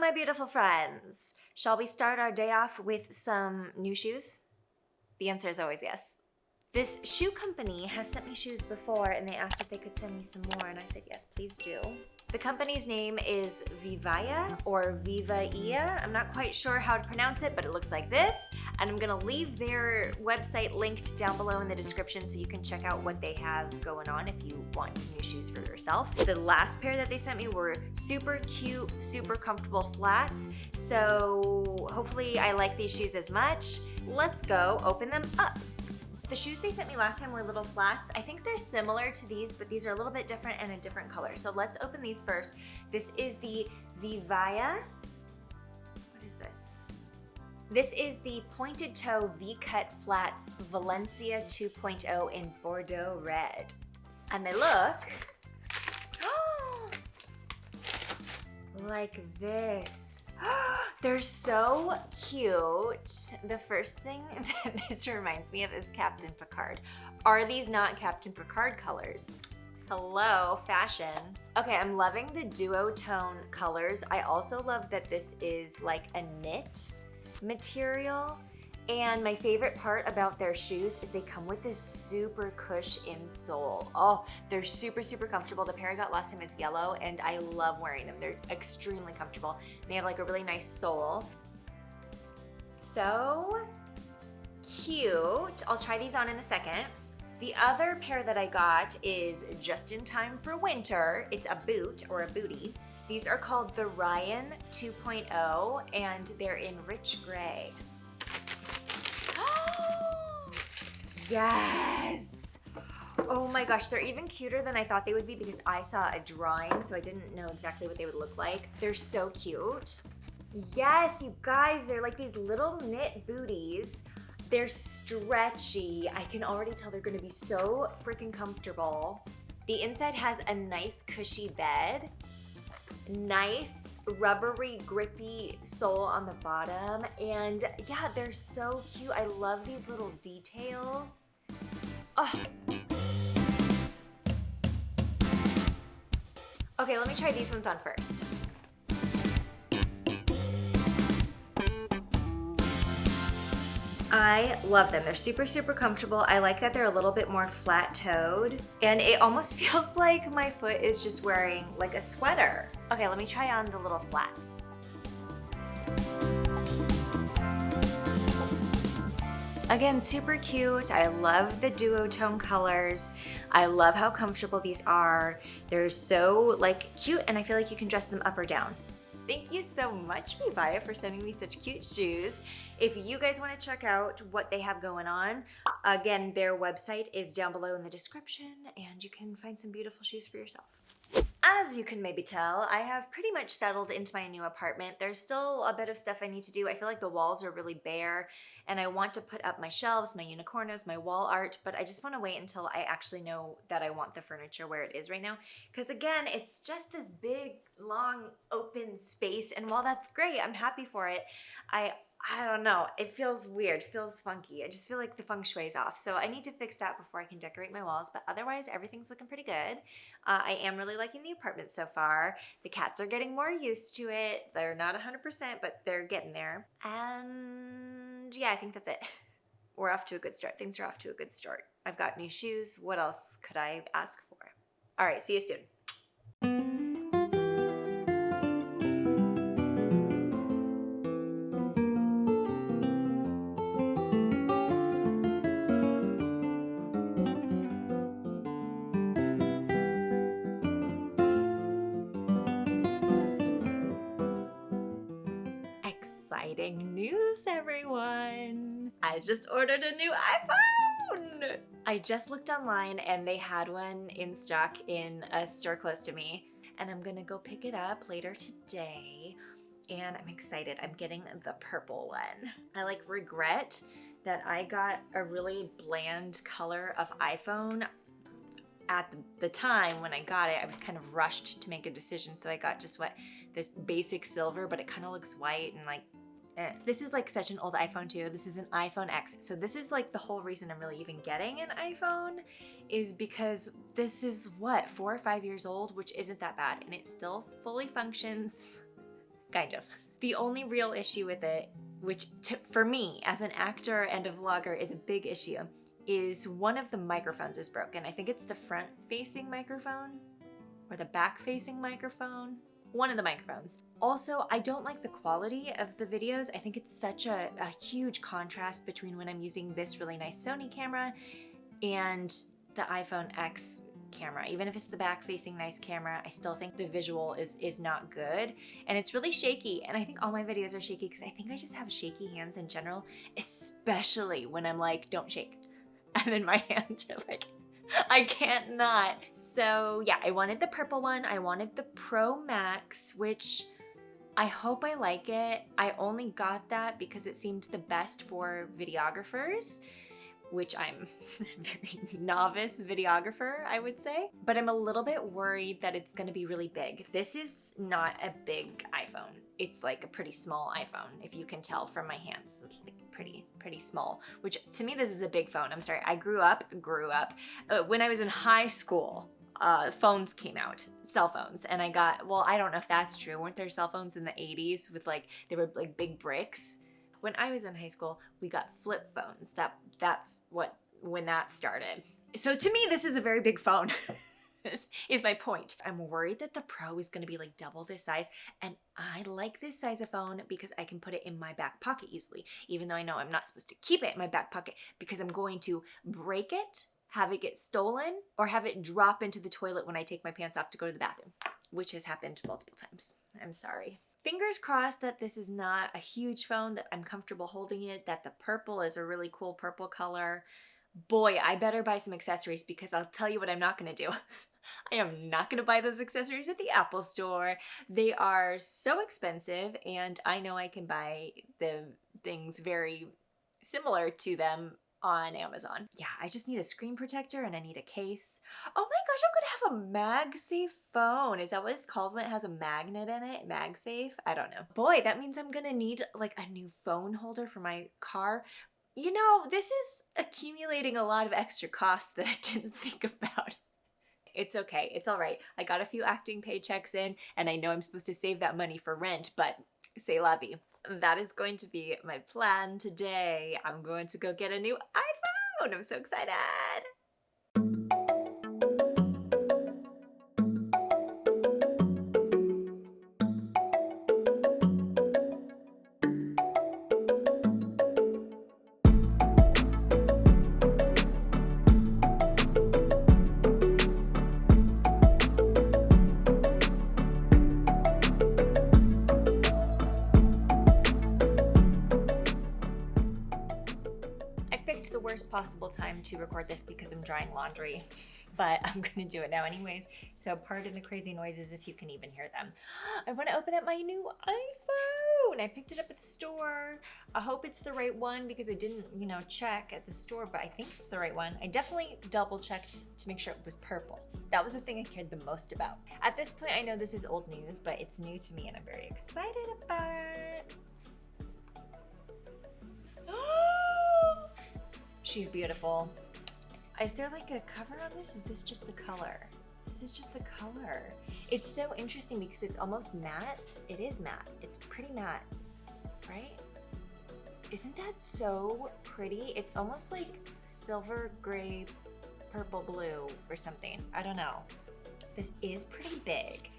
my beautiful friends. Shall we start our day off with some new shoes? The answer is always yes. This shoe company has sent me shoes before and they asked if they could send me some more and I said yes, please do. The company's name is Vivaia or Vivaia. I'm not quite sure how to pronounce it, but it looks like this. And I'm gonna leave their website linked down below in the description so you can check out what they have going on if you want some new shoes for yourself. The last pair that they sent me were super cute, super comfortable flats. So hopefully I like these shoes as much. Let's go open them up. The shoes they sent me last time were little flats. I think they're similar to these, but these are a little bit different and a different color. So let's open these first. This is the Vivaia. What is this? This is the pointed toe V-cut flats Valencia 2.0 in Bordeaux red. And they look like this. They're so cute. The first thing that this reminds me of is Captain Picard. Are these not Captain Picard colors? Hello, fashion. Okay, I'm loving the duotone colors. I also love that this is like a knit material. And my favorite part about their shoes is they come with this super cush insole. Oh, they're super, super comfortable. The pair I got last time is yellow and I love wearing them. They're extremely comfortable. They have like a really nice sole. So cute. I'll try these on in a second. The other pair that I got is just in time for winter. It's a boot or a bootie. These are called the Ryan 2.0 and they're in rich gray. Yes! Oh my gosh, they're even cuter than I thought they would be because I saw a drawing, so I didn't know exactly what they would look like. They're so cute. Yes, you guys, they're like these little knit booties. They're stretchy. I can already tell they're gonna be so freaking comfortable. The inside has a nice cushy bed. Nice rubbery grippy sole on the bottom, and yeah, they're so cute. I love these little details. Oh. Okay, let me try these ones on first. I love them. They're super, super comfortable. I like that they're a little bit more flat-toed, and it almost feels like my foot is just wearing like a sweater. Okay, let me try on the little flats. Again, super cute. I love the duotone colors. I love how comfortable these are. They're so like cute, and I feel like you can dress them up or down. Thank you so much, Vivaia, for sending me such cute shoes. If you guys want to check out what they have going on, again, their website is down below in the description, and you can find some beautiful shoes for yourself. As you can maybe tell, I have pretty much settled into my new apartment. There's still a bit of stuff I need to do. I feel like the walls are really bare and I want to put up my shelves, my unicornos, my wall art, but I just want to wait until I actually know that I want the furniture where it is right now. Because again, it's just this big, long, open space, and while that's great, I'm happy for it, I don't know, it feels weird, feels funky. I just feel like the feng shui is off. So I need to fix that before I can decorate my walls, but otherwise everything's looking pretty good. I am really liking the apartment so far. The cats are getting more used to it. They're not 100%, but they're getting there. And yeah, I think that's it. We're off to a good start. Things are off to a good start. I've got new shoes. What else could I ask for? All right, see you soon. Exciting news, everyone! I just ordered a new iPhone! I just looked online and they had one in stock in a store close to me, and I'm gonna go pick it up later today, and I'm excited. I'm getting the purple one. I like regret that I got a really bland color of iPhone. At the time when I got it, I was kind of rushed to make a decision, so I got just the basic silver, but it kind of looks white and like, eh. This is like such an old iPhone too. This is an iPhone X, so this is like the whole reason I'm really even getting an iPhone, is because this is what, 4 or 5 years old, which isn't that bad, and it still fully functions. kind of. The only real issue with it, which for me as an actor and a vlogger is a big issue, is one of the microphones is broken. I think it's the front-facing microphone or the back-facing microphone. One of the microphones. Also, I don't like the quality of the videos. I think it's such a huge contrast between when I'm using this really nice Sony camera and the iPhone X camera. Even if it's the back-facing nice camera, I still think the visual is not good, and it's really shaky, and I think all my videos are shaky because I think I just have shaky hands in general, especially when I'm like, don't shake, and then my hands are like, I can't not. So yeah, I wanted the purple one. I wanted the Pro Max, which I hope I like it. I only got that because it seemed the best for videographers, which I'm a very novice videographer, I would say. But I'm a little bit worried that it's gonna be really big. This is not a big iPhone. It's like a pretty small iPhone, if you can tell from my hands. It's like pretty small, which to me, this is a big phone. I'm sorry, I grew up, when I was in high school, phones came out, cell phones, and I got, well, I don't know if that's true. Weren't there cell phones in the 80s with like, they were like big bricks? When I was in high school, we got flip phones. That's when that started. So to me, this is a very big phone. This is my point. I'm worried that the Pro is gonna be like double this size, and I like this size of phone because I can put it in my back pocket easily, even though I know I'm not supposed to keep it in my back pocket because I'm going to break it, have it get stolen, or have it drop into the toilet when I take my pants off to go to the bathroom, which has happened multiple times. I'm sorry. Fingers crossed that this is not a huge phone, that I'm comfortable holding it, that the purple is a really cool purple color. Boy, I better buy some accessories because I'll tell you what I'm not gonna do. I am not gonna buy those accessories at the Apple store. They are so expensive, and I know I can buy the things very similar to them on Amazon. Yeah, I just need a screen protector and I need a case. Oh my gosh, I'm gonna have a MagSafe phone. Is that what it's called when it has a magnet in it? MagSafe? I don't know. Boy, that means I'm gonna need like a new phone holder for my car. You know, this is accumulating a lot of extra costs that I didn't think about. It's okay, it's all right. I got a few acting paychecks in, and I know I'm supposed to save that money for rent, but c'est la vie. That is going to be my plan today. I'm going to go get a new iPhone. I'm so excited. The worst possible time to record this because I'm drying laundry, but I'm gonna do it now anyways, so pardon the crazy noises if you can even hear them. I want to open up my new iPhone. I picked it up at the store. I hope it's the right one because I didn't, check at the store, but I think it's the right one. I definitely double checked to make sure it was purple. That was the thing I cared the most about. At this point, I know this is old news, but it's new to me and I'm very excited about it. She's beautiful. Is there like a cover on this? Is this just the color? This is just the color. It's so interesting because it's almost matte. It is matte. It's pretty matte, right? Isn't that so pretty? It's almost like silver, gray, purple, blue or something. I don't know. This is pretty big.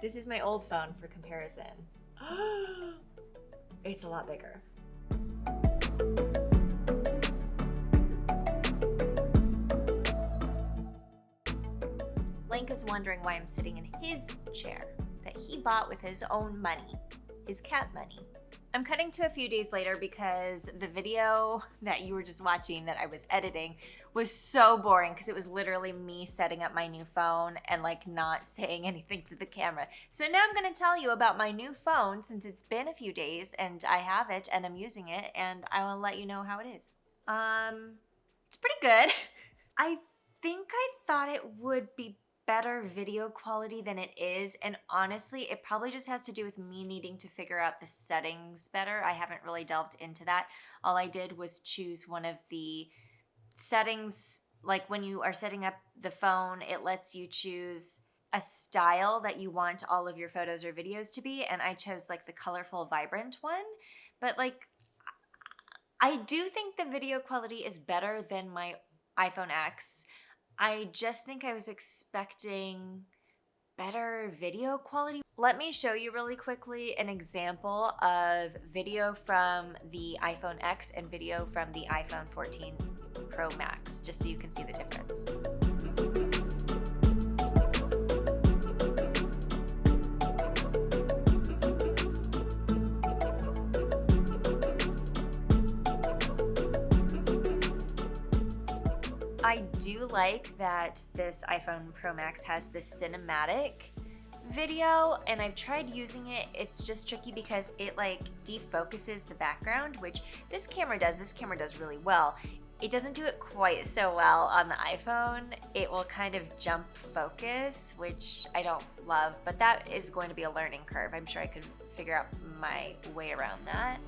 This is my old phone for comparison. It's a lot bigger. Link is wondering why I'm sitting in his chair that he bought with his own money, his cat money. I'm cutting to a few days later because the video that you were just watching that I was editing was so boring because it was literally me setting up my new phone and like not saying anything to the camera. So now I'm gonna tell you about my new phone since it's been a few days and I have it and I'm using it and I will let you know how it is. It's pretty good. I think I thought it would be better video quality than it is, and honestly it probably just has to do with me needing to figure out the settings better. I haven't really delved into that. All I did was choose one of the settings, like when you are setting up the phone it lets you choose a style that you want all of your photos or videos to be, and I chose like the colorful, vibrant one. But like, I do think the video quality is better than my iPhone X. I just think I was expecting better video quality. Let me show you really quickly an example of video from the iPhone X and video from the iPhone 14 Pro Max, just so you can see the difference. I do like that this iPhone Pro Max has this cinematic video, and I've tried using it. It's just tricky because it like defocuses the background, which this camera does. This camera does really well. It doesn't do it quite so well on the iPhone. It will kind of jump focus, which I don't love, but that is going to be a learning curve. I'm sure I could figure out my way around that.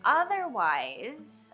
Otherwise,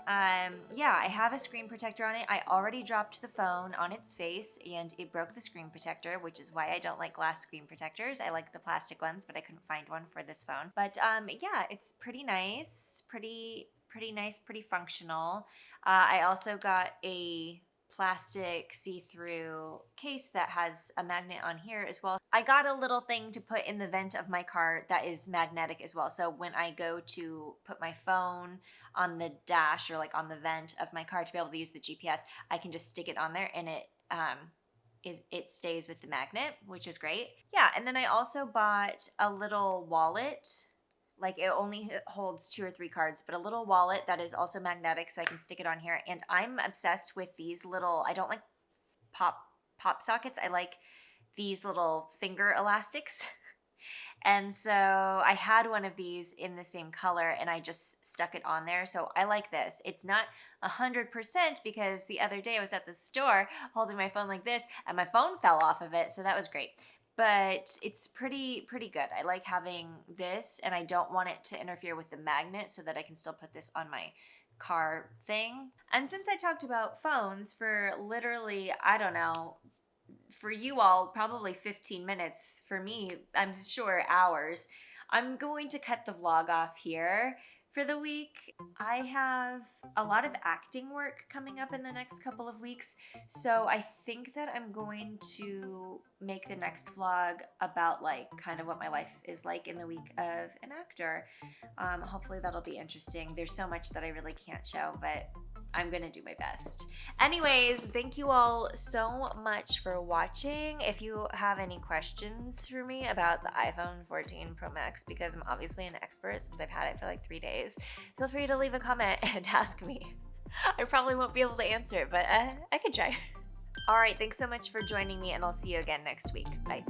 yeah, I have a screen protector on it. I already dropped the phone on its face and it broke the screen protector, which is why I don't like glass screen protectors. I like the plastic ones, but I couldn't find one for this phone. But yeah, it's pretty nice, pretty nice, pretty functional. I also got a plastic see-through case that has a magnet on here as well. I got a little thing to put in the vent of my car that is magnetic as well. So when I go to put my phone on the dash or like on the vent of my car to be able to use the GPS, I can just stick it on there and it stays with the magnet, which is great. Yeah, and then I also bought a little wallet. Like it only holds 2 or 3 cards, but a little wallet that is also magnetic so I can stick it on here. And I'm obsessed with these little, I don't like pop sockets. I like these little finger elastics. And so I had one of these in the same color and I just stuck it on there. So I like this. It's not 100% because the other day I was at the store holding my phone like this and my phone fell off of it. So that was great. But it's pretty good. I like having this and I don't want it to interfere with the magnet so that I can still put this on my car thing. And since I talked about phones for literally, I don't know, for you all, probably 15 minutes. For me, I'm sure hours. I'm going to cut the vlog off here for the week. I have a lot of acting work coming up in the next couple of weeks, so I think that I'm going to make the next vlog about like kind of what my life is like in the week of an actor. Hopefully that'll be interesting. There's so much that I really can't show, but I'm gonna do my best. Anyways, thank you all so much for watching. If you have any questions for me about the iPhone 14 Pro Max, because I'm obviously an expert since I've had it for like 3 days, feel free to leave a comment and ask me. I probably won't be able to answer it, but I could try. All right, thanks so much for joining me and I'll see you again next week. Bye.